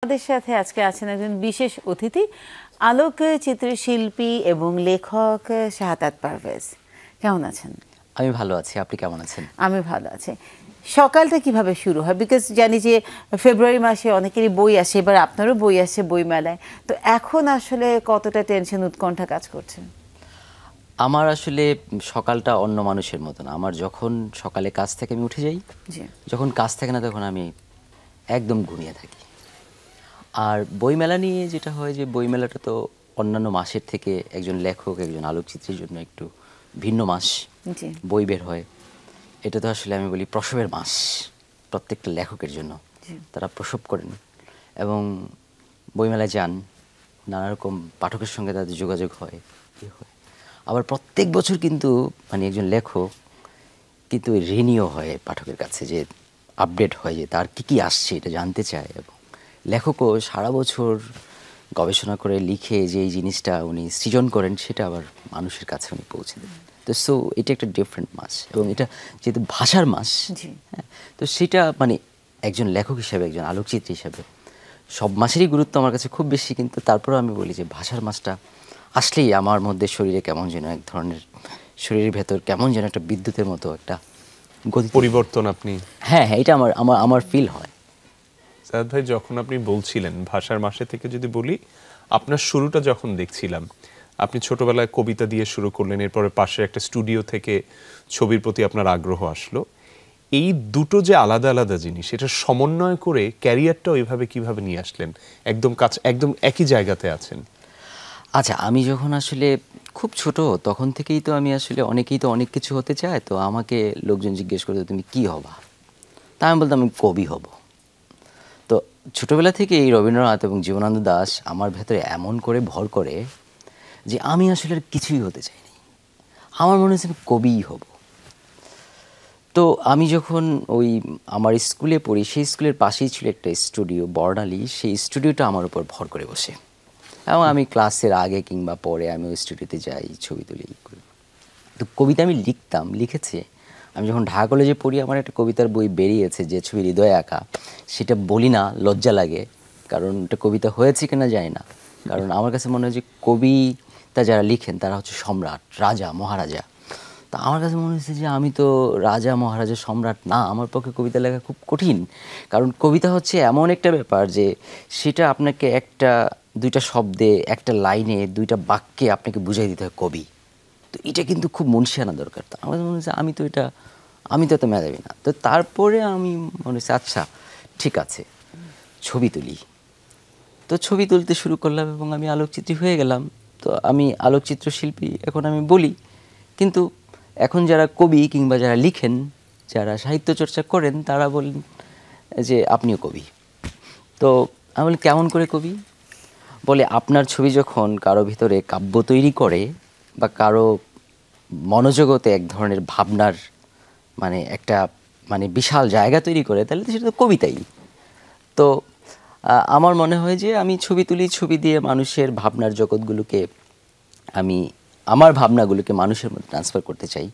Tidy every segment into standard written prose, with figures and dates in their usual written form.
আমাদের সাথে আজকে আছেন একজন বিশেষ অতিথি, আলোকচিত্র শিল্পী এবং লেখক শাহাদাত পারভেজ। কেমন আছেন? আমি ভালো আছি, আপনি কেমন আছেন? আমি ভালো আছি। সকালটা কিভাবে শুরু হয়? বিকজ জানি যে ফেব্রুয়ারি মাসে অনেকেরই বই আসে, এবার আপনারও বই আসে বই মেলায়, তো এখন আসলে কতটা টেনশন উৎকণ্ঠা কাজ করছে? আমার আসলে সকালটা অন্য মানুষের মতো না। আমার যখন সকালে কাজ থেকে আমি উঠে যাই, যখন কাজ থাকে না তখন আমি একদম ঘুমিয়ে থাকি। আর বইমেলা নিয়ে যেটা হয় যে বইমেলাটা তো অন্যান্য মাসের থেকে একজন লেখক একজন আলোকচিত্রীর জন্য একটু ভিন্ন মাস। বই বের হয়, এটা তো আসলে আমি বলি প্রসবের মাস প্রত্যেকটা লেখকের জন্য। তারা প্রসব করেন এবং বইমেলায় যান, নানা রকম পাঠকের সঙ্গে তাদের যোগাযোগ হয়, আবার প্রত্যেক বছর কিন্তু মানে একজন লেখক কিন্তু ঋণীয় হয় পাঠকের কাছে, যে আপডেট হয় যে তার কী কী আসছে এটা জানতে চায়। এবং লেখকও সারা বছর গবেষণা করে লিখে যে এই জিনিসটা উনি সৃজন করেন সেটা আবার মানুষের কাছে উনি পৌঁছে দেন। তো সো এটা একটা ডিফারেন্ট মাস এবং এটা যেহেতু ভাষার মাস, হ্যাঁ, তো সেটা মানে একজন লেখক হিসাবে একজন আলোকচিত্রী হিসাবে সব মাসেরই গুরুত্ব আমার কাছে খুব বেশি, কিন্তু তারপরেও আমি বলি যে ভাষার মাসটা আসলেই আমার মধ্যে শরীরে কেমন যেন এক ধরনের শরীরের ভেতর কেমন যেন একটা বিদ্যুতের মতো একটা গতি পরিবর্তন আপনি হ্যাঁ হ্যাঁ এটা আমার আমার আমার ফিল হয়। সাদ ভাই, যখন আপনি বলছিলেন ভাষার মাসে থেকে যদি বলি, আপনার শুরুটা যখন দেখছিলাম, আপনি ছোটবেলায় কবিতা দিয়ে শুরু করলেন, এরপরে পাশে একটা স্টুডিও থেকে ছবির প্রতি আপনার আগ্রহ আসলো। এই দুটো যে আলাদা আলাদা জিনিস, এটা সমন্বয় করে ক্যারিয়ারটা ওইভাবে কিভাবে নিয়ে আসলেন? একদম একদম একই জায়গাতে আছেন। আচ্ছা, আমি যখন আসলে খুব ছোট তখন থেকেই তো আমি আসলে অনেকেই তো অনেক কিছু হতে চায়, তো আমাকে লোকজন জিজ্ঞেস করতো তুমি কি হবা, তা আমি বলতাম আমি কবি হব। তো ছোটবেলা থেকে এই রবীন্দ্রনাথ এবং জীবনানন্দ দাশ আমার ভেতরে এমন করে ভর করে যে আমি আসলে আর কিছুই হতে চাইনি, আমার মনে হচ্ছে আমি কবিই হব। তো আমি যখন ওই আমার স্কুলে পড়ি, সেই স্কুলের পাশেই ছিল একটা স্টুডিও বর্ণালী, সেই স্টুডিওটা আমার উপর ভর করে বসে এবং আমি ক্লাসের আগে কিংবা পরে আমি ওই স্টুডিওতে যাই, ছবি তুলি করি। তো কবিতা আমি লিখেছি। আমি যখন ঢাকা কলেজে পড়ি আমার একটা কবিতার বই বেরিয়েছে যে ছবি হৃদয়ে আঁকা, সেটা বলি না, লজ্জা লাগে, কারণ এটা কবিতা হয়েছে কিনা জানি না। কারণ আমার কাছে মনে হয় যে কবিতা যারা লিখেন তারা হচ্ছে সম্রাট, রাজা, মহারাজা। তা আমার কাছে মনে হচ্ছে যে আমি তো রাজা মহারাজা সম্রাট না, আমার পক্ষে কবিতা লেখা খুব কঠিন। কারণ কবিতা হচ্ছে এমন একটা ব্যাপার যে সেটা আপনাকে একটা দুইটা শব্দে একটা লাইনে দুইটা বাক্যে আপনাকে বুঝাই দিতে হয় কবি। তো এটা কিন্তু খুব মুনশিয়ানা দরকার। তো আমার মনে হচ্ছে আমি তো এত মেধাবী না। তো তারপরে আমি মনে হচ্ছে আচ্ছা ঠিক আছে ছবি তুলি। তো ছবি তুলতে শুরু করলাম এবং আমি আলোকচিত্রী হয়ে গেলাম। তো আমি আলোকচিত্র শিল্পী এখন আমি বলি, কিন্তু এখন যারা কবি কিংবা যারা লিখেন, যারা সাহিত্য চর্চা করেন, তারা বলেন যে আপনিও কবি। তো আমি বলি কেমন করে কবি? বলে আপনার ছবি যখন কারো ভিতরে কাব্য তৈরি করে বা কারো মনোজগতে এক ধরনের ভাবনার মানে একটা মানে বিশাল জায়গা তৈরি করে, তাহলে সেটা তো কবিতাই। তো আমার মনে হয় যে আমি ছবি তুলি, ছবি দিয়ে মানুষের ভাবনার জগৎগুলোকে আমি আমার ভাবনাগুলোকে মানুষের মধ্যে ট্রান্সফার করতে চাই।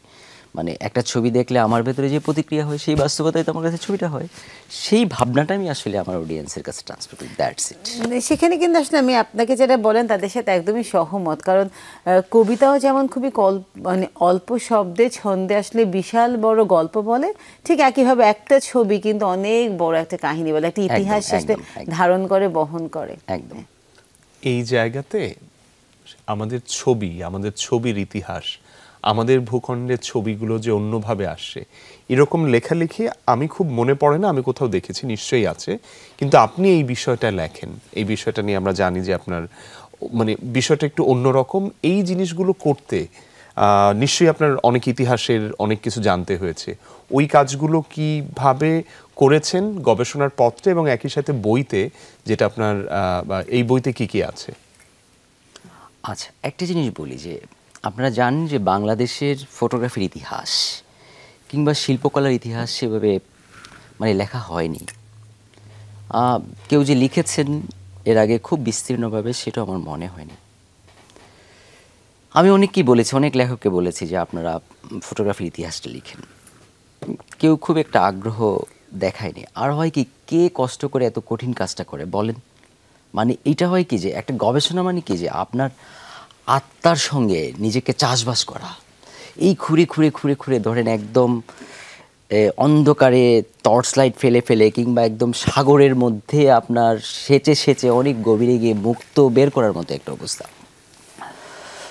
মানে একটা ছবি দেখলে আমার ভেতরে যে প্রতিক্রিয়া হয় সেই বাস্তবতায় তো আমার কাছে ছবিটা হয়, সেই ভাবনাটা আমি আসলে আমার অডিয়েন্সের কাছে ট্রান্সফার করি, দ্যাটস ইট। সেখানে কিন্তু আসলে আমি আপনাকে যেটা বলেন তাদের সাথে একদমই সহমত, কারণ কবিতাও যেমন খুবই মানে অল্প শব্দে ছন্দে আসলে বিশাল বড় গল্প বলে, ঠিক একইভাবে একটা ছবি কিন্তু অনেক বড় একটা কাহিনী বলে, একটা ইতিহাস আসলে ধারণ করে, বহন করে। একদম এই জায়গাতে আমাদের ছবির ইতিহাস, আমাদের ভূখণ্ডের ছবিগুলো যে অন্যভাবে আসছে, এরকম লেখালেখি আমি খুব মনে পড়ে না, আমি কোথাও দেখেছি, নিশ্চয়ই আছে, কিন্তু আপনি এই বিষয়টা লেখেন, এই বিষয়টা নিয়ে আমরা জানি যে আপনার মানে বিষয়টা একটু অন্যরকম। এই জিনিসগুলো করতে নিশ্চয়ই আপনার অনেক ইতিহাসের অনেক কিছু জানতে হয়েছে। ওই কাজগুলো কিভাবে করেছেন গবেষণার পত্রে এবং একই সাথে বইতে, যেটা আপনার এই বইতে কি কি আছে? আচ্ছা, একটা জিনিস বলি যে আপনারা জানেন যে বাংলাদেশের ফটোগ্রাফির ইতিহাস কিংবা শিল্পকলার ইতিহাস সেভাবে মানে লেখা হয়নি। কেউ যে লিখেছেন এর আগে খুব বিস্তীর্ণভাবে সেটা আমার মনে হয়নি। আমি অনেককেই বলেছি, অনেক লেখককে বলেছি যে আপনারা ফটোগ্রাফির ইতিহাসটা লিখেন, কেউ খুব একটা আগ্রহ দেখায়নি। আর হয় কি, কে কষ্ট করে এত কঠিন কাজটা করে বলেন? মানে এটা হয় কি যে একটা গবেষণা মানে কি যে আপনার আত্মার সঙ্গে নিজেকে চাষবাস করা, এই খুঁড়ে খুঁড়ে খুঁড়ে খুঁড়ে ধরেন একদম অন্ধকারে টর্চ লাইট ফেলে ফেলে কিংবা একদম সাগরের মধ্যে আপনার সেচে সেচে অনেক গভীরে গিয়ে মুক্ত বের করার মতো একটা অবস্থা।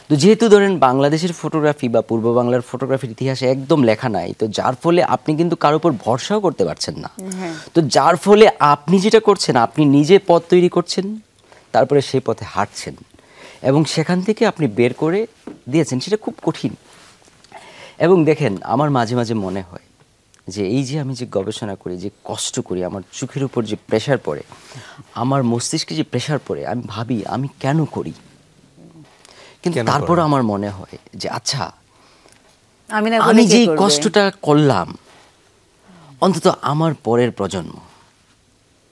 তো যেহেতু ধরেন বাংলাদেশের ফটোগ্রাফি বা পূর্ব বাংলার ফটোগ্রাফির ইতিহাসে একদম লেখা নাই, তো যার ফলে আপনি কিন্তু কারোর উপর ভরসাও করতে পারছেন না। তো যার ফলে আপনি যেটা করছেন, আপনি নিজে পথ তৈরি করছেন, তারপরে সেই পথে হাঁটছেন এবং সেখান থেকে আপনি বের করে দিয়েছেন, সেটা খুব কঠিন। এবং দেখেন আমার মাঝে মাঝে মনে হয় যে এই যে আমি যে গবেষণা করি, যে কষ্ট করি, আমার চোখের উপর যে প্রেশার পড়ে, আমার মস্তিষ্কে যে প্রেশার পড়ে, আমি ভাবি আমি কেন করি, কিন্তু তারপর আমার মনে হয় যে আচ্ছা আমি যে কষ্টটা করলাম, অন্তত আমার পরের প্রজন্ম,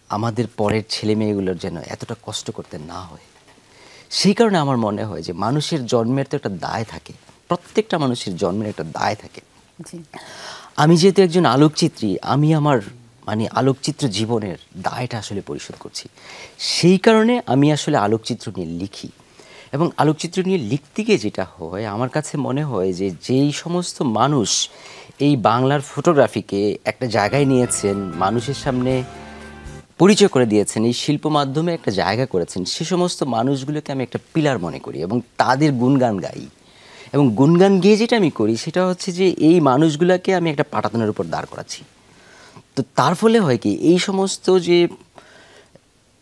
আমাদের পরের ছেলে মেয়েগুলোর যেন এতটা কষ্ট করতে না হয়। সেই কারণে আমার মনে হয় যে মানুষের জন্মের তো একটা দায় থাকে, প্রত্যেকটা মানুষের জন্মের একটা দায় থাকে। আমি যেহেতু একজন আলোকচিত্রী, আমি আমার মানে আলোকচিত্র জীবনের দায়টা আসলে পরিশোধ করছি। সেই কারণে আমি আসলে আলোকচিত্র নিয়ে লিখি। এবং আলোকচিত্র নিয়ে লিখতে গিয়ে যেটা হয়, আমার কাছে মনে হয় যে যেই সমস্ত মানুষ এই বাংলার ফটোগ্রাফিকে একটা জায়গায় নিয়েছেন, মানুষের সামনে পরিচয় করে দিয়েছেন, এই শিল্প মাধ্যমে একটা জায়গা করেছেন, সে সমস্ত মানুষগুলোকে আমি একটা পিলার মনে করি এবং তাদের গুণগান গাই। এবং গুণগান গিয়ে যেটা আমি করি সেটা হচ্ছে যে এই মানুষগুলোকে আমি একটা পাটাতনের উপর দাঁড় করাচ্ছি। তো তার ফলে হয় কি, এই সমস্ত যে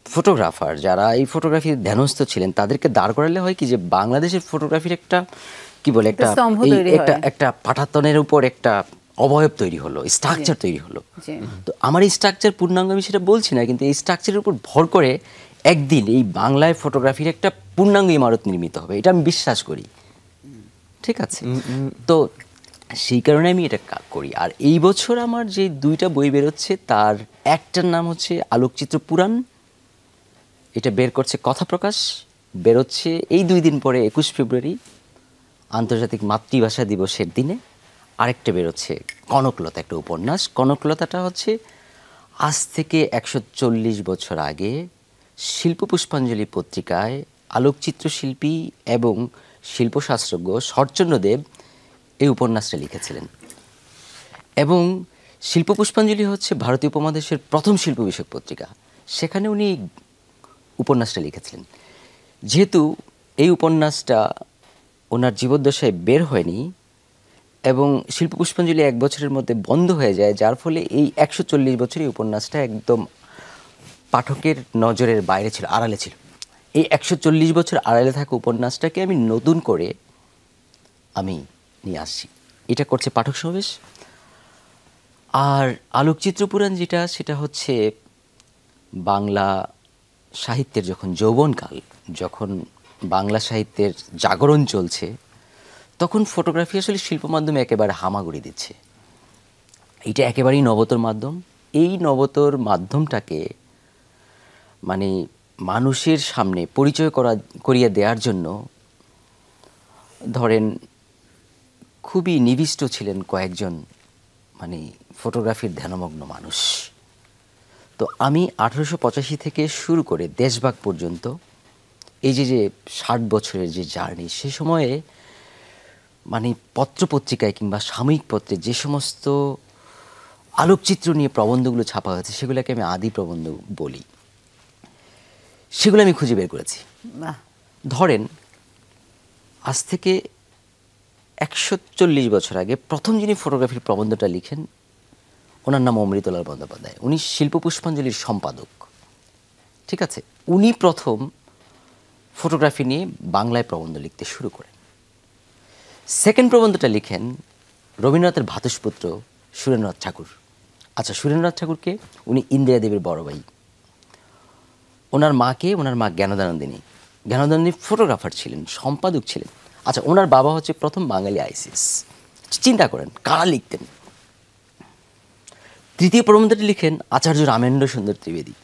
ফটোগ্রাফার যারা এই ফটোগ্রাফির ধ্যানস্থ ছিলেন, তাদেরকে দাঁড় করালে হয় কি যে বাংলাদেশের ফটোগ্রাফির একটা কি বলে একটা পাটাতনের উপর একটা অবয়ব তৈরি হলো, স্ট্রাকচার তৈরি হলো। তো আমার এই স্ট্রাকচার পূর্ণাঙ্গ আমি সেটা বলছি না, কিন্তু এই স্ট্রাকচারের উপর ভর করে একদিন এই বাংলায় ফটোগ্রাফির একটা পূর্ণাঙ্গ ইমারত নির্মিত হবে, এটা আমি বিশ্বাস করি। ঠিক আছে, তো সেই কারণে আমি এটা করি। আর এই বছর আমার যে 2টা বই বেরোচ্ছে, তার একটার নাম হচ্ছে আলোকচিত্র পুরাণ, এটা বের করছে কথা প্রকাশ, বেরোচ্ছে এই 2 দিন পরে 21 ফেব্রুয়ারি আন্তর্জাতিক মাতৃভাষা দিবসের দিনে। আরেকটা বেরোচ্ছে কনকলতা, একটা উপন্যাস। কনকলতাটা হচ্ছে আজ থেকে 140 বছর আগে শিল্প পুষ্পাঞ্জলি পত্রিকায় আলোকচিত্র শিল্পী এবং শিল্পশাস্ত্রজ্ঞ শরৎচন্দ্রদেব এই উপন্যাসটা লিখেছিলেন। এবং শিল্প পুষ্পাঞ্জলি হচ্ছে ভারতীয় উপমহাদেশের প্রথম শিল্প বিষয়ক পত্রিকা, সেখানে উনি উপন্যাসটা লিখেছিলেন। যেহেতু এই উপন্যাসটা ওনার জীবদ্দশায় বের হয়নি এবং শিল্প পুষ্পাঞ্জলি 1 বছরের মধ্যে বন্ধ হয়ে যায়, যার ফলে এই 140 বছর এই উপন্যাসটা একদম পাঠকের নজরের বাইরে ছিল, আড়ালে ছিল। এই 140 বছর আড়ালে থাকা উপন্যাসটাকে আমি নতুন করে আমি নিয়ে আসছি, এটা করছে পাঠক সমাবেশ। আর আলোকচিত্র পুরাণ যেটা, সেটা হচ্ছে বাংলা সাহিত্যের যখন যৌবনকাল, যখন বাংলা সাহিত্যের জাগরণ চলছে, তখন ফটোগ্রাফি আসলে শিল্প মাধ্যমে একেবারে হামাগুড়ি দিচ্ছে। এটা একেবারেই নবতর মাধ্যম। এই নবতর মাধ্যমটাকে মানে মানুষের সামনে পরিচয় করিয়ে দেওয়ার জন্য ধরেন খুবই নিবিষ্ট ছিলেন কয়েকজন মানে ফটোগ্রাফির ধ্যানমগ্ন মানুষ। তো আমি 1885 থেকে শুরু করে দেশভাগ পর্যন্ত এই যে 60 বছরের যে জার্নি, সে সময়ে মানে পত্রপত্রিকায় কিংবা সাময়িক পত্রে যে সমস্ত আলোকচিত্র নিয়ে প্রবন্ধগুলো ছাপা হয়েছে, সেগুলোকে আমি আদি প্রবন্ধ বলি। সেগুলো আমি খুঁজে বের করেছি। ধরেন আজ থেকে 140 বছর আগে প্রথম যিনি ফটোগ্রাফির প্রবন্ধটা লিখেন, ওনার নাম অমৃতলাল বন্দ্যোপাধ্যায়। উনি শিল্প পুষ্পাঞ্জলির সম্পাদক। ঠিক আছে, উনি প্রথম ফটোগ্রাফি নিয়ে বাংলায় প্রবন্ধ লিখতে শুরু করেন। সেকেন্ড প্রবন্ধটা লিখেন রবীন্দ্রনাথের ভ্রাতুষ্পুত্র সুরেন্দ্রনাথ ঠাকুর। আচ্ছা, সুরেন্দ্রনাথ ঠাকুরকে উনি ইন্দিরা দেবীর বড় ভাই। ওনার মা জ্ঞানদানন্দিনী। জ্ঞানদানন্দিনী ফটোগ্রাফার ছিলেন, সম্পাদক ছিলেন। আচ্ছা, ওনার বাবা হচ্ছে প্রথম বাঙালি আইসিএস। চিন্তা করেন কারা লিখতেন। তৃতীয় প্রবন্ধটি লিখেন আচার্য রামেন্দ্র সুন্দর ত্রিবেদী।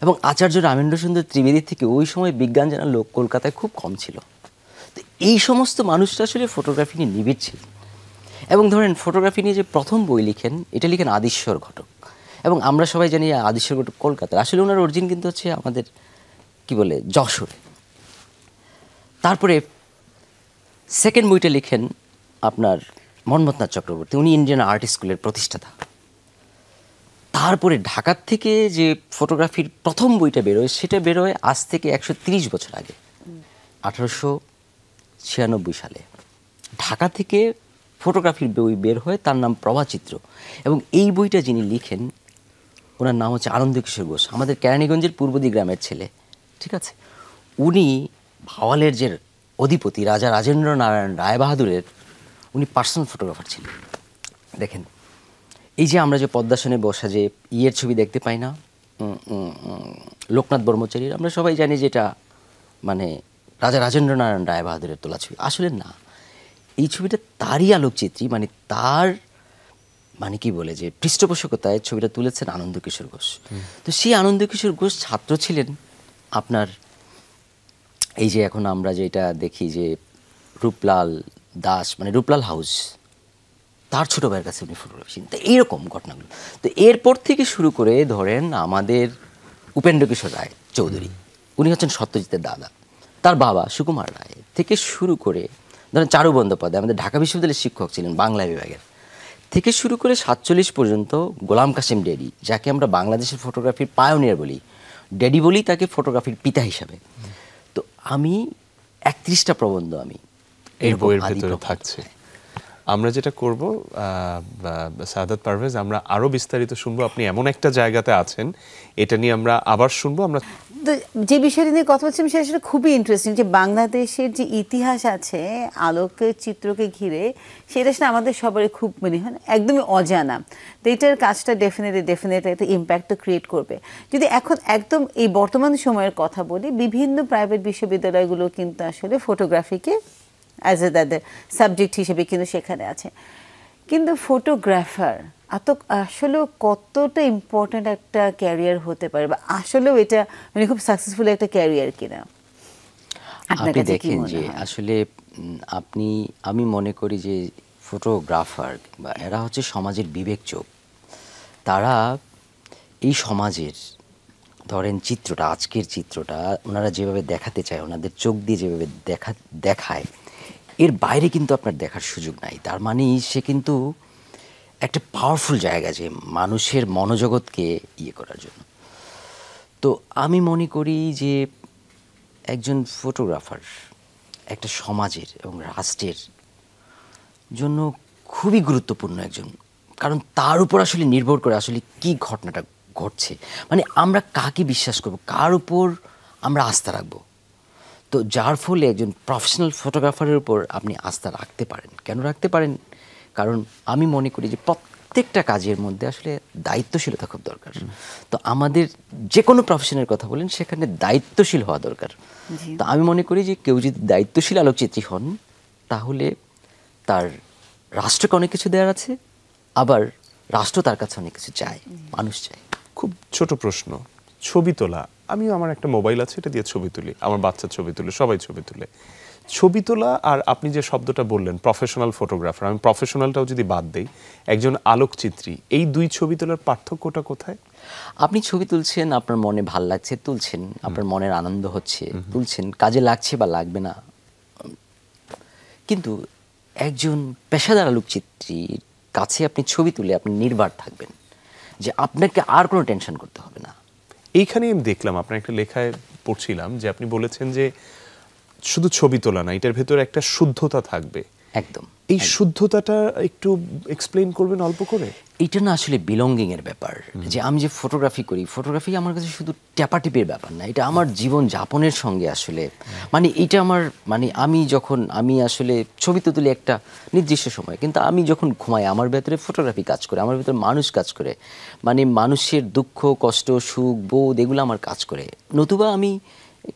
এবং আচার্য রামেন্দ্র সুন্দর ত্রিবেদী থেকে ওই সময় বিজ্ঞান জানার লোক কলকাতায় খুব কম ছিল। তো এই সমস্ত মানুষরা আসলে ফটোগ্রাফি নিয়ে নিবিড় ছিলেন। এবং ধরেন ফটোগ্রাফি নিয়ে যে প্রথম বই লিখেন, এটা লিখেন আদিশ্বর ঘটক। এবং আমরা সবাই জানি আদিশ্বর ঘটক কলকাতার, আসলে ওনার অরিজিন কিন্তু হচ্ছে আমাদের কি বলে যশোরে। তারপরে সেকেন্ড বইটা লিখেন আপনার মন্মথনাথ চক্রবর্তী, উনি ইন্ডিয়ান আর্ট স্কুলের প্রতিষ্ঠাতা। তারপরে ঢাকার থেকে যে ফটোগ্রাফির প্রথম বইটা বেরোয় সেটা বেরোয় আজ থেকে 130 বছর আগে, 1896 সালে ঢাকা থেকে ফটোগ্রাফির বই বের হয়, তার নাম প্রভাচিত্র। এবং এই বইটা যিনি লিখেন ওনার নাম হচ্ছে আনন্দকিশোর ঘোষ, আমাদের কেরানীগঞ্জের পূর্বদি গ্রামের ছেলে, ঠিক আছে। উনি ভাওয়ালের যে অধিপতি রাজা রাজেন্দ্র নারায়ণ রায়বাহাদুরের উনি পার্সোনাল ফটোগ্রাফার ছিলেন। দেখেন এই যে আমরা যে পদ্মাসনে বসা যে ইয়ের ছবি দেখতে পাই না, লোকনাথ ব্রহ্মচারীর, আমরা সবাই জানি যে এটা মানে রাজা রাজেন্দ্র নারায়ণ রায়বাহাদুরের তোলা ছবি। আসলে না, এই ছবিটা তারই আলোকচিত্রী, মানে তার মানে কি বলে যে পৃষ্ঠপোষকতায় ছবিটা তুলেছেন আনন্দকিশোর ঘোষ। তো সেই আনন্দকিশোর ঘোষ ছাত্র ছিলেন আপনার এই যে এখন আমরা যেটা দেখি যে রূপলাল দাস, মানে রূপলাল হাউস, তার ছোটো ভাইয়ের কাছে উনি ফটোগ্রাফি। তো এইরকম ঘটনাগুলো। তো এরপর থেকে শুরু করে ধরেন আমাদের উপেন্দ্র কিশোর রায় চৌধুরী, উনি হচ্ছেন সত্যজিতের দাদা, তার বাবা সুকুমার রায় থেকে শুরু করে ধরেন চারু বন্দ্যোপাধ্যায় আমাদের ঢাকা বিশ্ববিদ্যালয়ের শিক্ষক ছিলেন বাংলা বিভাগের, থেকে শুরু করে 47 পর্যন্ত গোলাম কাসেম ডেডি, যাকে আমরা বাংলাদেশের ফটোগ্রাফির পায়োনিয়ার বলি, ডেডি বলি তাকে ফটোগ্রাফির পিতা হিসাবে। তো আমি 31টা প্রবন্ধ আমি এই বইয়ের ভেতরে থাকছে। আমরা যেটা করব সাদাত পারভেজ, আমরা আরো বিস্তারিত শুনবো। আপনি এমন একটা জায়গাতে আছেন, এটা নিয়ে আমরা আবার শুনবো। আমরা যে বিষয়টা নিয়ে কথা বলছিলাম সেটা আসলে খুবই ইন্টারেস্টিং, যে বাংলাদেশের যে ইতিহাস আছে আলোকের চিত্রকে ঘিরে, সেটা আসলে আমাদের সবারই খুব মানে একদমই অজানা। তো এটার কাজটা ডেফিনেটলি একটা ইম্প্যাক্টও ক্রিয়েট করবে। যদি এখন একদম এই বর্তমান সময়ের কথা বলি, বিভিন্ন প্রাইভেট বিশ্ববিদ্যালয়গুলো কিন্তু আসলে ফটোগ্রাফিকে অ্যাজ এ তাদের সাবজেক্ট হিসেবে কিন্তু সেখানে আছে। কিন্তু ফটোগ্রাফার আসলে কতটা ইম্পর্ট্যান্ট একটা ক্যারিয়ার হতে পারে, বা আসলেও এটা মানে খুব সাকসেসফুল একটা ক্যারিয়ার কিনা? আপনি দেখেন যে আসলে আমি মনে করি যে ফটোগ্রাফার বা এরা হচ্ছে সমাজের বিবেক চোখ। তারা এই সমাজের ধরেন চিত্রটা, আজকের চিত্রটা ওনারা যেভাবে দেখাতে চায়, ওনাদের চোখ দিয়ে যেভাবে দেখায়, এর বাইরে কিন্তু আপনার দেখার সুযোগ নাই। তার মানে সে কিন্তু একটা পাওয়ারফুল জায়গা যে মানুষের মনোজগৎকে ইয়ে করার জন্য। তো আমি মনে করি যে একজন ফটোগ্রাফার একটা সমাজের এবং রাষ্ট্রের জন্য খুবই গুরুত্বপূর্ণ একজন, কারণ তার উপর আসলে নির্ভর করে আসলে কি ঘটনাটা ঘটছে, মানে আমরা কাকে বিশ্বাস করব, কার উপর আমরা আস্থা রাখবো। তো যার ফলে একজন প্রফেশনাল ফটোগ্রাফারের উপর আপনি আস্থা রাখতে পারেন। কেন রাখতে পারেন? কারণ আমি মনে করি যে প্রত্যেকটা কাজের মধ্যে আসলে দায়িত্বশীলতা খুব দরকার। তো আমাদের যে কোনো প্রফেশনের কথা বলেন, সেখানে দায়িত্বশীল হওয়া দরকার। তো আমি মনে করি যে কেউ যদি দায়িত্বশীল আলোকচিত্রী হন, তাহলে তার রাষ্ট্রকে অনেক কিছু দেওয়ার আছে, আবার রাষ্ট্র তার কাছে অনেক কিছু চায়, মানুষ চায়। খুব ছোট প্রশ্ন, ছবি তোলা, আমিও আমার একটা মোবাইল আছে, এটা দিয়ে ছবি তুলি, আমার বাচ্চার ছবি তুলে, সবাই ছবি তুলে। ছবি তোলা আর আপনি যে শব্দটা বললেন প্রফেশনাল ফটোগ্রাফার, আমি প্রফেশনালটাও যদি বাদ দেই, একজন আলোকচিত্রী, এই দুই ছবি তোলার পার্থক্যটা কোথায়? আপনি ছবি তুলছেন, আপনার মনে ভাল লাগছে তুলছেন, আপনার মনের আনন্দ হচ্ছে তুলছেন, কাজে লাগছে বা লাগবে না। কিন্তু একজন পেশাদার আলোকচিত্রীর কাছে আপনি ছবি তুলে আপনি নির্ভর থাকবেন, যে আপনাকে আর কোনো টেনশন করতে হবে না। এইখানে আমি দেখলাম আপনার একটা লেখায় পড়ছিলাম যে আপনি বলেছেন যে শুধু ছবি তোলা না, এটার ভেতরে একটা শুদ্ধতা থাকবে। একদম। এই শুদ্ধতাটা একটু এক্সপ্লেইন করবেন অল্প করে? এটা না আসলে বিলঙ্গিং এর ব্যাপার, যে আমি যে ফটোগ্রাফি করি, ফটোগ্রাফি আমার কাছে শুধু ট্যাপাটিপের ব্যাপার না, এটা আমার জীবন যাপনের সঙ্গে আসলে মানে এটা আমার মানে আমি আসলে ছবি তো তুলি একটা নির্দিষ্ট সময়, কিন্তু আমি যখন ঘুমাই আমার ভেতরে ফটোগ্রাফি কাজ করে, আমার ভেতরে মানুষ কাজ করে, মানে মানুষের দুঃখ কষ্ট সুখ বোধ এগুলো আমার কাজ করে, নতুবা আমি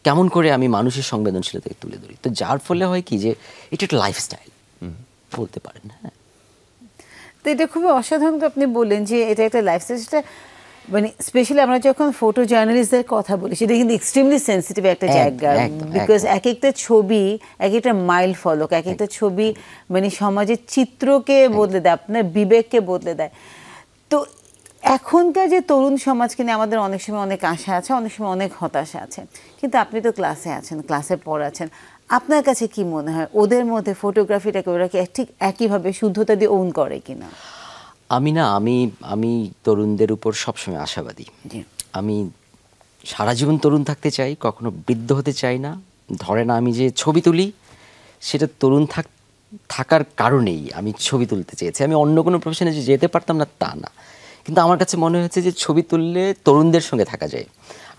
কেমন করে আমি মানুষের সংবেদনশীলতাকে তুলে ধরি। তো যার ফলে হয় কি যে এটা একটা লাইফস্টাইল বলতে পারেন। হ্যাঁ, তো এটা খুবই অসাধারণ আপনি বললেন যে এটা একটা লাইফস্টাইল। সেটা মানে স্পেশালি আমরা যখন ফটো জার্নালিস্টদের কথা বলি, সেটা কিন্তু এক্সট্রিমলি সেন্সিটিভ একটা জায়গা, বিকজ এক একটা ছবি এক একটা মাইল ফলক, এক একটা ছবি মানে সমাজের চিত্রকে বদলে দেয়, আপনার বিবেককে বদলে দেয়। তো এখনকার যে তরুণ সমাজকে নিয়ে আমাদের অনেক সময় অনেক আশা আছে, অনেক সময় অনেক হতাশা আছে, কিন্তু আপনি তো ক্লাসে আছেন, ক্লাসে পড়াচ্ছেন, আপনার কাছে কি মনে হয় ওদের মধ্যে ফটোগ্রাফিটাকে ওরা কি ঠিক একইভাবে শুদ্ধতা দিয়ে ওন করে কিনা? আমি তরুণদের উপর সবসময় আশাবাদী। জি। আমি সারা জীবন তরুণ থাকতে চাই, কখনো বৃদ্ধ হতে চাই না। ধরেন আমি যে ছবি তুলি সেটা তরুণ থাকার কারণেই আমি ছবি তুলতে চেয়েছি। আমি অন্য কোনো প্রফেশনে যে যেতে পারতাম না তা না, কিন্তু আমার কাছে মনে হয়েছে যে ছবি তুললে তরুণদের সঙ্গে থাকা যায়।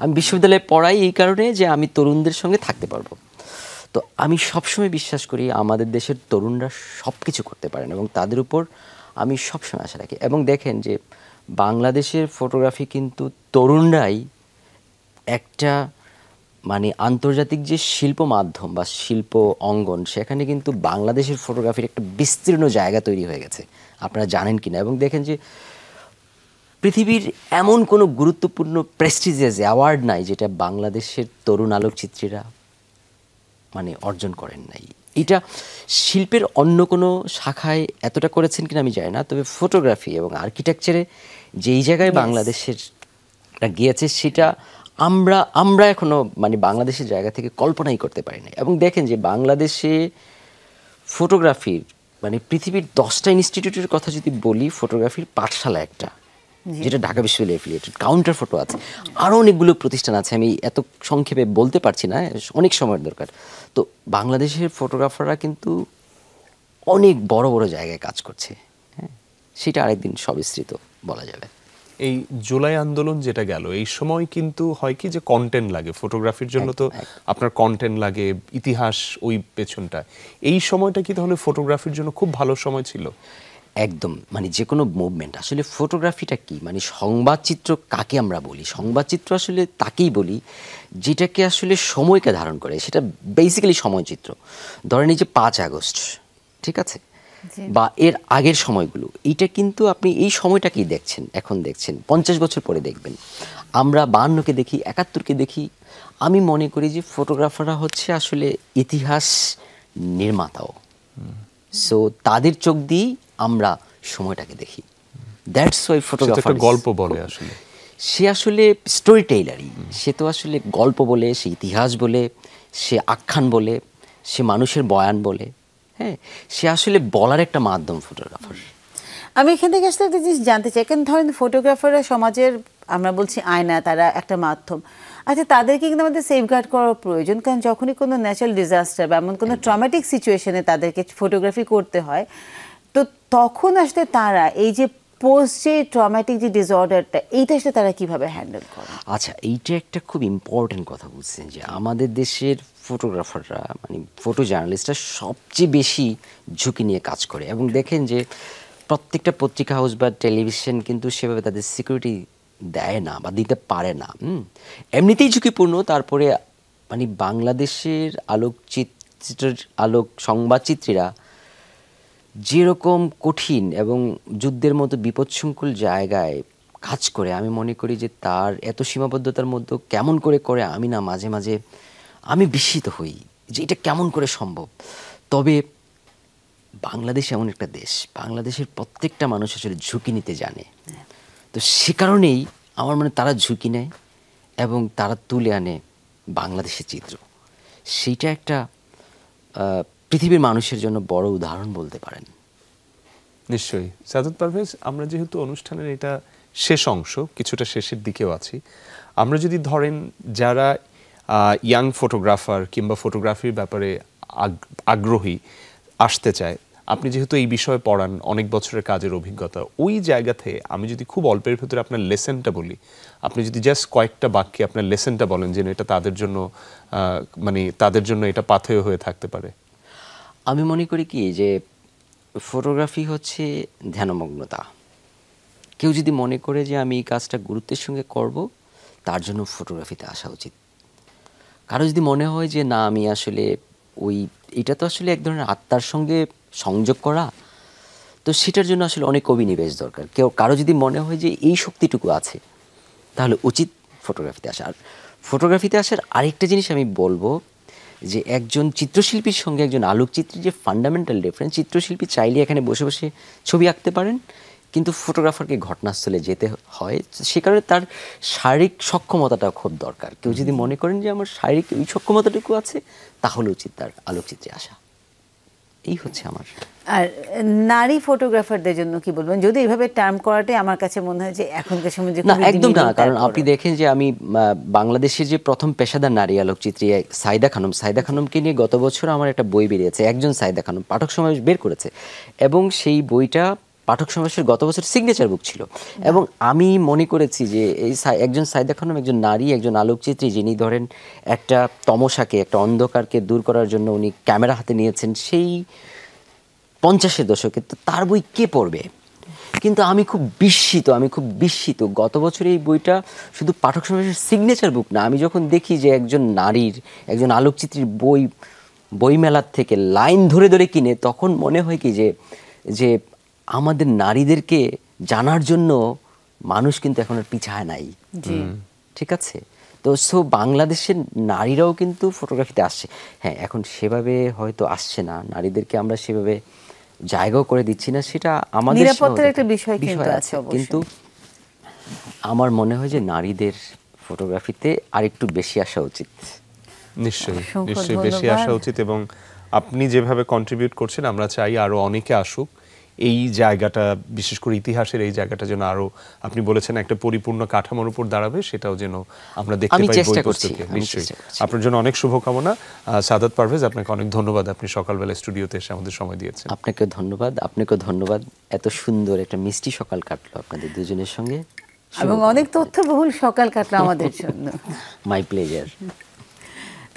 আমি বিশ্ববিদ্যালয়ে পড়াই এই কারণে যে আমি তরুণদের সঙ্গে থাকতে পারবো। তো আমি সবসময় বিশ্বাস করি আমাদের দেশের তরুণরা সব কিছু করতে পারেন এবং তাদের উপর আমি সবসময় আশা রাখি। এবং দেখেন যে বাংলাদেশের ফটোগ্রাফি কিন্তু তরুণরাই একটা মানে আন্তর্জাতিক যে শিল্প মাধ্যম বা শিল্প অঙ্গন, সেখানে কিন্তু বাংলাদেশের ফটোগ্রাফির একটা বিস্তীর্ণ জায়গা তৈরি হয়ে গেছে, আপনারা জানেন কিনা। এবং দেখেন যে পৃথিবীর এমন কোনো গুরুত্বপূর্ণ প্রেস্টিজিয়াস অ্যাওয়ার্ড নাই যেটা বাংলাদেশের তরুণ আলোকচিত্রীরা মানে অর্জন করেন নাই। এটা শিল্পের অন্য কোনো শাখায় এতটা করেছেন কিনা আমি জানি না, তবে ফটোগ্রাফি এবং আর্কিটেকচারে যেই জায়গায় বাংলাদেশের গিয়েছে সেটা আমরা এখনো মানে বাংলাদেশের জায়গা থেকে কল্পনাই করতে পারি না। এবং দেখেন যে বাংলাদেশে ফটোগ্রাফির মানে পৃথিবীর 10টা ইনস্টিটিউটের কথা যদি বলি, ফটোগ্রাফির পাঠশালা একটা, যেটা ঢাকা বিশ্ববিদ্যালয় এফিলিয়েটেড, কাউন্টার ফটো আছে, আরও অনেকগুলো প্রতিষ্ঠান আছে, আমি এত সংক্ষেপে বলতে পারছি না, অনেক সময়ের দরকার। তো বাংলাদেশের ফটোগ্রাফাররা কিন্তু অনেক বড় বড় জায়গায় কাজ করছে। হ্যাঁ, সেটা আরেকদিন সবিস্তৃত বলা যাবে। এই জুলাই আন্দোলন যেটা গেল, এই সময় কিন্তু হয় কি যে কন্টেন্ট লাগে ফটোগ্রাফির জন্য, তো আপনার কন্টেন্ট লাগে, ইতিহাস ওই পেছনটা। এই সময়টা কি তাহলে ফটোগ্রাফির জন্য খুব ভালো সময় ছিল? একদম, মানে যে কোনো মুভমেন্ট আসলে ফটোগ্রাফিটা কি মানে সংবাদচিত্র কাকে আমরা বলি? সংবাদচিত্র আসলে তাকেই বলি যেটাকে আসলে সময়কে ধারণ করে, সেটা বেসিক্যালি সময়চিত্র। ধরেন এই যে 5 আগস্ট, ঠিক আছে, বা এর আগের সময়গুলো, এইটা কিন্তু আপনি এই সময়টাকেই দেখছেন, এখন দেখছেন, 50 বছর পরে দেখবেন। আমরা 52-কে দেখি, 71-কে দেখি। আমি মনে করি যে ফটোগ্রাফাররা হচ্ছে আসলে ইতিহাস নির্মাতাও। সো তাদের চোখ দিয়েই আমরা সময়টাকে দেখি। দ্যাটস ওয়াই ফটোগ্রাফার গল্প বলে, আসলে সে আসলে স্টোরি টেইলারই। সে তো আসলে গল্প বলে, সে ইতিহাস বলে, সে আখ্যান বলে, সে মানুষের বয়ান বলে। হ্যাঁ, সে আসলে বলার একটা মাধ্যম ফটোগ্রাফার। আমি এখান থেকে আসলে একটা জিনিস জানতে চাই, কেন ধরেন ফটোগ্রাফাররা সমাজের আমরা বলছি আয়না, তারা একটা মাধ্যম। আচ্ছা, তাদেরকে কিন্তু আমাদের সেফগার্ড করার প্রয়োজন, কারণ যখনই কোনো ন্যাচারাল ডিজাস্টার বা এমন কোনো ট্রমেটিক সিচুয়েশনে তাদেরকে ফটোগ্রাফি করতে হয়, তো তখন আসলে তারা এই যে পোস্ট যে ট্রমেটিক যে ডিসঅর্ডারটা, এইটা আসলে তারা কিভাবে হ্যান্ডেল করে? আচ্ছা, এইটা একটা খুব ইম্পর্টেন্ট কথা বলছেন যে আমাদের দেশের ফটোগ্রাফাররা মানে ফটো জার্নালিস্টরা সবচেয়ে বেশি ঝুঁকি নিয়ে কাজ করে। এবং দেখেন যে প্রত্যেকটা পত্রিকা হাউস বা টেলিভিশন কিন্তু সেভাবে তাদের সিকিউরিটি দেয় না বা দিতে পারে না। এমনিতেই ঝুঁকিপূর্ণ, তারপরে মানে বাংলাদেশের সংবাদচিত্রীরা যেরকম কঠিন এবং যুদ্ধের মতো বিপদসংকুল জায়গায় কাজ করে, আমি মনে করি যে তার এত সীমাবদ্ধতার মধ্যে কেমন করে আমি না মাঝে মাঝে আমি বিস্মিত হই যে এটা কেমন করে সম্ভব। তবে বাংলাদেশ এমন একটা দেশ, বাংলাদেশের প্রত্যেকটা মানুষ আসলে ঝুঁকি নিতে জানে। তো সে কারণেই আমার মনে তারা ঝুঁকি নেয় এবং তারা তুলে আনে বাংলাদেশের চিত্র। সেইটা একটা পৃথিবীর মানুষের জন্য বড় উদাহরণ বলতে পারেন। নিশ্চয়ই। সাদত পারভেজ, আমরা যেহেতু অনুষ্ঠানের এটা শেষ অংশ, কিছুটা শেষের দিকেও আছি, আমরা যদি ধরেন যারা ইয়াং ফটোগ্রাফার কিংবা ফটোগ্রাফির ব্যাপারে আগ্রহী আসতে চায়, আপনি যেহেতু এই বিষয়ে পড়ান, অনেক বছরের কাজের অভিজ্ঞতা, ওই জায়গাতে আমি যদি খুব অল্পের ভেতরে আপনার লেসনটা বলি, আপনি যদি জাস্ট কয়েকটা বাক্যে আপনার লেসনটা বলেন যে এটা তাদের জন্য মানে তাদের জন্য এটা পাথেয় হয়ে থাকতে পারে। আমি মনে করি কি যে ফটোগ্রাফি হচ্ছে ধ্যানমগ্নতা। কেউ যদি মনে করে যে আমি এই কাজটা গুরুত্বের সঙ্গে করব, তার জন্য ফটোগ্রাফিতে আসা উচিত। কারো যদি মনে হয় যে না আমি আসলে এটা তো আসলে এক ধরনের আত্মার সঙ্গে সংযোগ করা, তো সেটার জন্য আসলে অনেক অভিনিবেশ দরকার। কারো যদি মনে হয় যে এই শক্তিটুকু আছে, তাহলে উচিত ফটোগ্রাফিতে আসা। আর ফটোগ্রাফিতে আসার আরেকটা জিনিস আমি বলবো যে একজন চিত্রশিল্পীর সঙ্গে একজন আলোকচিত্রীর যে ফান্ডামেন্টাল ডিফারেন্স, চিত্রশিল্পী চাইলে এখানে বসে বসে ছবি আঁকতে পারেন, কিন্তু ফটোগ্রাফারকে ঘটনাস্থলে যেতে হয়, সে কারণে তার শারীরিক সক্ষমতাটা খুব দরকার। কেউ যদি মনে করেন যে আমার শারীরিক ওই সক্ষমতাটুকু আছে, তাহলে উচিত তার আলোকচিত্রে আসা। এই হচ্ছে আমার। আর নারী ফটোগ্রাফারদের জন্য কি বলবেন? যদি এইভাবে টার্ম করাটাই আমার কাছে মনে হয় যে এখনকার সময় যে না, একদম না। কারণ আপনি দেখেন যে আমি বাংলাদেশের যে প্রথম পেশাদার নারী আলোকচিত্রী সাইদা খানমকে নিয়ে গত বছর আমার একটা বই বেরিয়েছে, একজন সাইদা খানম, পাঠক সমাবেশ বের করেছে, এবং সেই বইটা পাঠক সমাবেশের গত বছর সিগনেচার বুক ছিল। এবং আমি মনে করেছি যে এই একজন সাইদা খানম একজন নারী, একজন আলোকচিত্রী, যিনি ধরেন একটা তমসাকে, একটা অন্ধকারকে দূর করার জন্য উনি ক্যামেরা হাতে নিয়েছেন সেই 50-এর দশকে। তো তার বই কে পড়বে? কিন্তু আমি খুব বিস্মিত গত বছর এই বইটা শুধু পাঠক সমাবেশের সিগনেচার বুক না, আমি যখন দেখি যে একজন নারীর, একজন আলোকচিত্রীর বইমেলার থেকে লাইন ধরে ধরে কিনে, তখন মনে হয় কি যে আমাদের নারীদেরকে জানার জন্য মানুষ কিন্তু এখন আর পিছায় নাই। ঠিক আছে? তো বাংলাদেশের নারীরাও কিন্তু ফটোগ্রাফিতে আসছে। হ্যাঁ, এখন সেভাবে হয়তো আসছে না, নারীদেরকে আমরা সেভাবে জায়গাও করে দিচ্ছি না, সেটা আমাদের নিরাপত্তার একটা বিষয় কিন্তু আছে। কিন্তু আমার মনে হয় যে নারীদের ফটোগ্রাফিতে আরেকটু বেশি আসা উচিত। নিশ্চয়ই বেশি আসা উচিত, এবং আপনি যেভাবে কন্ট্রিবিউট করছেন আমরা চাই আরো অনেকে আসুক। এই জায়গাটা, বিশেষ করে ইতিহাসের এই জায়গাটা যেন আরো, আপনি বলেছেন একটা পরিপূর্ণ কাঠামোর উপর দাঁড়াবে, সেটাও যেন আমরা দেখতে পাই বই পুস্তকে। নিশ্চয়ই আপনার জন্য অনেক শুভকামনা। সাদাত পারভেজ, আপনাকে অনেক ধন্যবাদ, আপনি সকালবেলা স্টুডিওতে এসে আমাদের সময় দিয়েছেন। আপনাকেও ধন্যবাদ। এত সুন্দর একটা মিষ্টি সকাল কাটলো আপনাদের দুজনের সঙ্গে, এবং অনেক তথ্যবহুল সকাল কাটলো আমাদের জন্য। My pleasure.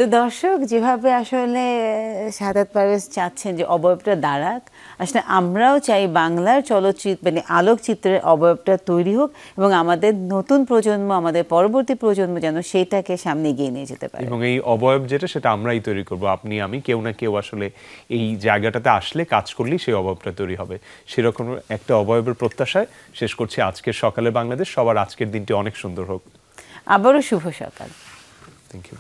তো দর্শক, যেভাবে আসলে সাদাত পারভেজ চাচ্ছেন যে অবয়বটা দাঁড়াক, আসলে আমরাও চাই বাংলার চলচ্চিত্র মানে আলোকচিত্রের অবয়বটা তৈরি হোক, এবং আমাদের নতুন প্রজন্ম, আমাদের পরবর্তী প্রজন্ম যেন সেইটাকে সামনে এগিয়ে নিয়ে যেতে পারে। এবং এই অবয়ব যেটা, সেটা আমরাই তৈরি করব, আপনি আমি, কেউ না কেউ আসলে এই জায়গাটাতে আসলে কাজ করলেই সেই অবয়বটা তৈরি হবে। সেরকম একটা অবয়বের প্রত্যাশায় শেষ করছি আজকের সকালে বাংলাদেশ। সবার আজকের দিনটি অনেক সুন্দর হোক। আবারও শুভ সকাল। Thank you.